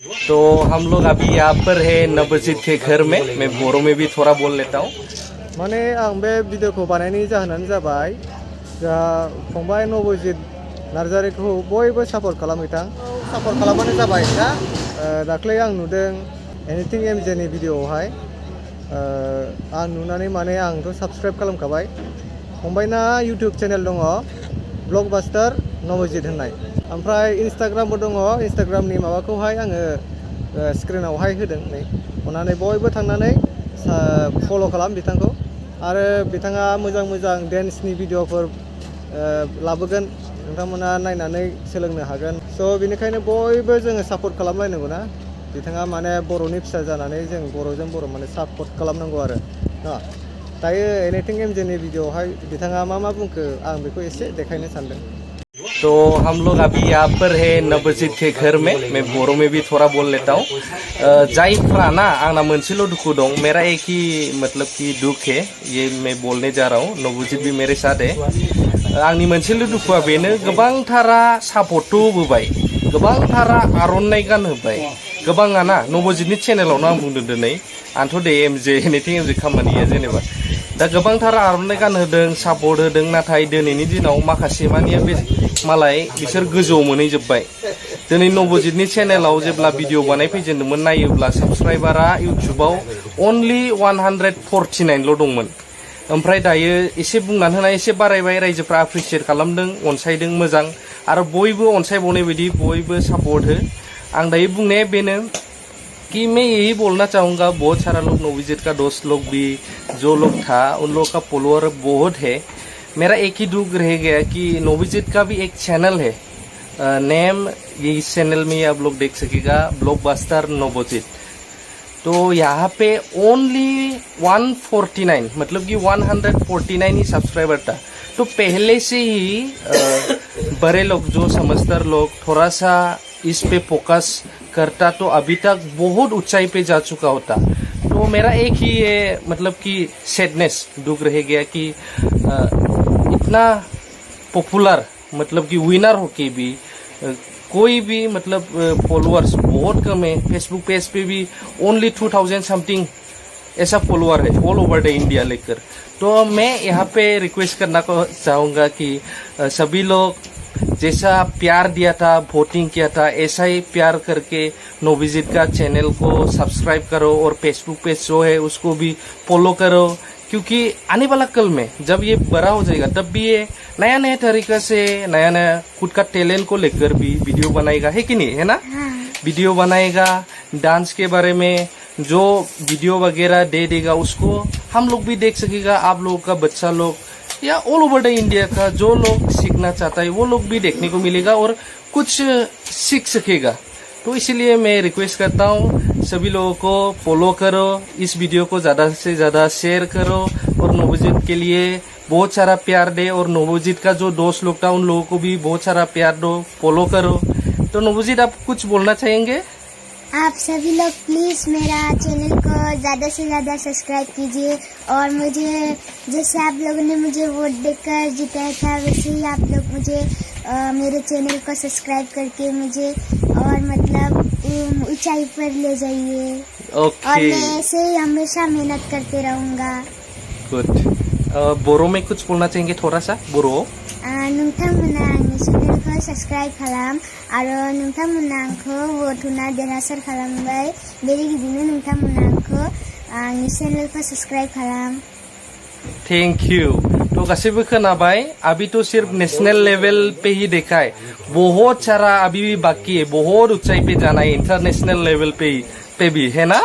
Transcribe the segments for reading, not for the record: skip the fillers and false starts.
तो हम लोग अभी यहाँ पर है नवजीत के घर में। मैं बोरो में भी थोड़ा बोल लेता हूँ। माने आं बे भिडिअखौ बानायनायनि जाहोनानो जाबाय जा फंबाय नवजीत नार्जारिखौ बयबो सापर्ट खालाम बिथां सापर्ट खालामबानो जाबाय ना दाख्लै आं नुदों एनिथिं एमजे नि भिडिअआवहाय आं नुनानै माने आंथ' साबस्क्राइब खालामखाबाय। फंबायना इउटिउब चेनेल दङ ब्लकबास्टार नवजीत होननाय, ओमफ्राय इन्स्टाग्रामबो दङ। इन्स्टाग्रामनि माबाखौहाय आङो स्क्रिनावहाय होदों नै, अननानै बयबो थांनानै फल' खालाम बिथांखौ। आरो बिथाङा मोजां मोजां डेन्सनि भिडिअफोर लाबोगोन, नोंथांमोना नायनानै सोलोंनो हागोन। स' बेनिखायनो बयबो जोङो सापर्ट खालामलायनांगौ ना। बिथाङा माने बर'नि फिसा जानानै जों बर'जों बर' माने सापर्ट खालामनांगौ आरो ना। दायो एनिथिं एमजे नि भिडिअआवहाय बिथाङा मा बुंखो आं बेखौ एसे देखायनो सानदों। तो हम लोग अभी यहाँ पर है नवजीत के घर में। मैं बोरो में भी थोड़ा बोल लेता हूँ। जायफ्रा ना आंना मोनसेल' दुखु दं, मेरा एक ही मतलब कि दुख है, ये मैं बोलने जा रहा हूँ। नवजीत भी मेरे साथ है। आंनि मोनसेल' दुखुआ बेनो, गोबांथारा सापर्ट होबोबाय, गोबांथारा आर'नाइ गानहोबाय, गोबाङाना नवजीतनि चेनेलावनो आं बुंदों दिनै। आंथ' दे एमजे एनिथिं एमजे खामानिया जेनेबा दा गोबांथारा आर'नाइ गानहोदों, सापर्ट होदों। नाथाय दिनैनि दिनाव माखासे मानिया बे मालाय बिसोर गोजौआव मोनहैजोब्बाय। दिनै नवजीतनि चेनेलाव जेब्ला भिडिअ बानायफैजेनदोंमोन, नायोब्ला साबस्क्राइबारा इउटुबाव अनलि 149ल' दंमोन। ओमफ्राय दायो एसे बुंनानै होनाय एसे बारायबाय, रायजोफ्रा एप्रिसिएट खालामदों, अनसायदों, मोजां। आरो बयबो अनसायबावनाय बायदि बयबो सापर्ट हो। आं दायो बुंनाया बेनो कि मैं यही बोलना चाहूँगा, बहुत सारा लोग नवजीत का दोस्त लोग भी जो लोग था, उन लोग का फॉलोअर बहुत है। मेरा एक ही दुख रह गया कि नवजीत का भी एक चैनल है, नेम ये इस चैनल में आप लोग देख सकेगा, ब्लॉकबस्टर नवजीत। तो यहाँ पे ओनली 149 मतलब कि 149 ही सब्सक्राइबर था। तो पहले से ही बड़े लोग जो समझदार लोग थोड़ा सा इस पे फोकस करता तो अभी तक बहुत ऊंचाई पे जा चुका होता। तो मेरा एक ही ये मतलब कि सैडनेस दुख रह गया कि इतना पॉपुलर मतलब कि विनर होके भी कोई भी मतलब फॉलोअर्स बहुत कम है। फेसबुक पेज पे भी ओनली 2000 समथिंग ऐसा फॉलोअर है ऑल ओवर द इंडिया लेकर। तो मैं यहाँ पे रिक्वेस्ट करना को चाहूँगा कि सभी लोग जैसा प्यार दिया था, वोटिंग किया था, ऐसा ही प्यार करके नवजीत का चैनल को सब्सक्राइब करो और फेसबुक पेज जो है उसको भी फॉलो करो। क्योंकि आने वाला कल में जब ये बड़ा हो जाएगा, तब भी ये नया नया तरीका से नया नया खुद का टैलेंट को लेकर भी वीडियो बनाएगा, है कि नहीं, है ना? वीडियो बनाएगा, डांस के बारे में जो वीडियो वगैरह दे देगा उसको हम लोग भी देख सकेगा। आप लोगों का बच्चा लोग या ऑल ओवर द इंडिया का जो लोग सीखना चाहता है वो लोग भी देखने को मिलेगा और कुछ सीख सकेगा। तो इसीलिए मैं रिक्वेस्ट करता हूँ सभी लोगों को फॉलो करो, इस वीडियो को ज़्यादा से ज़्यादा शेयर करो और नवजीत के लिए बहुत सारा प्यार दे। और नवजीत का जो दोस्त लोग था उन लोगों को भी बहुत सारा प्यार दो, फॉलो करो। तो नवजीत आप कुछ बोलना चाहेंगे? आप सभी लोग प्लीज़ मेरा चैनल को ज़्यादा से ज़्यादा सब्सक्राइब कीजिए और मुझे जैसे आप लोगों ने मुझे वोट देकर जिताया था, वैसे ही आप लोग मुझे मेरे चैनल को सब्सक्राइब करके मुझे और मतलब ऊंचाई पर ले जाइए। और मैं ऐसे ही हमेशा मेहनत करते रहूँगा। गुड। बोरो में कुछ बोलना चाहेंगे थोड़ा सा? बोरो नोंथांमोना आंनि चेनेलखौ सब्सक्राइब खालाम आरो नोंथांमोना आंखौ भट होना देरहासार खालामबाय, बेबायदिनो नोंथांमोना आंखौ आंनि चेनेलखौ सब्सक्राइब खालाम। Thank you. तो गासिबो खोनाबाय, अभी तो सिर्फ नेशनल लेवल पे ही देखा है, बहुत सारा अभी भी बाकी है, बहुत ऊंचाई पे जाना है, इंटरनेशनल लेवल पे भी, है ना?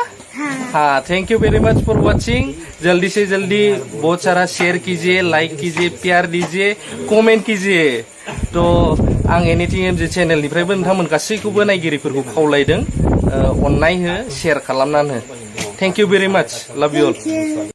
हाँ, thank you very much for watching. जल्दी से जल्दी बहुत सारा शेयर कीजिए, लाइक कीजिए, प्यार दीजिए, कमेंट कीजिए। तो आं एनिथिं एमजे चेनेलनिफ्रायबो नोंथांमोन गासैखौबो नायगिरिफोरखौ खावलायदों, अननाय हो, शेयर खालामनानै हो। Thank you very much, love you all.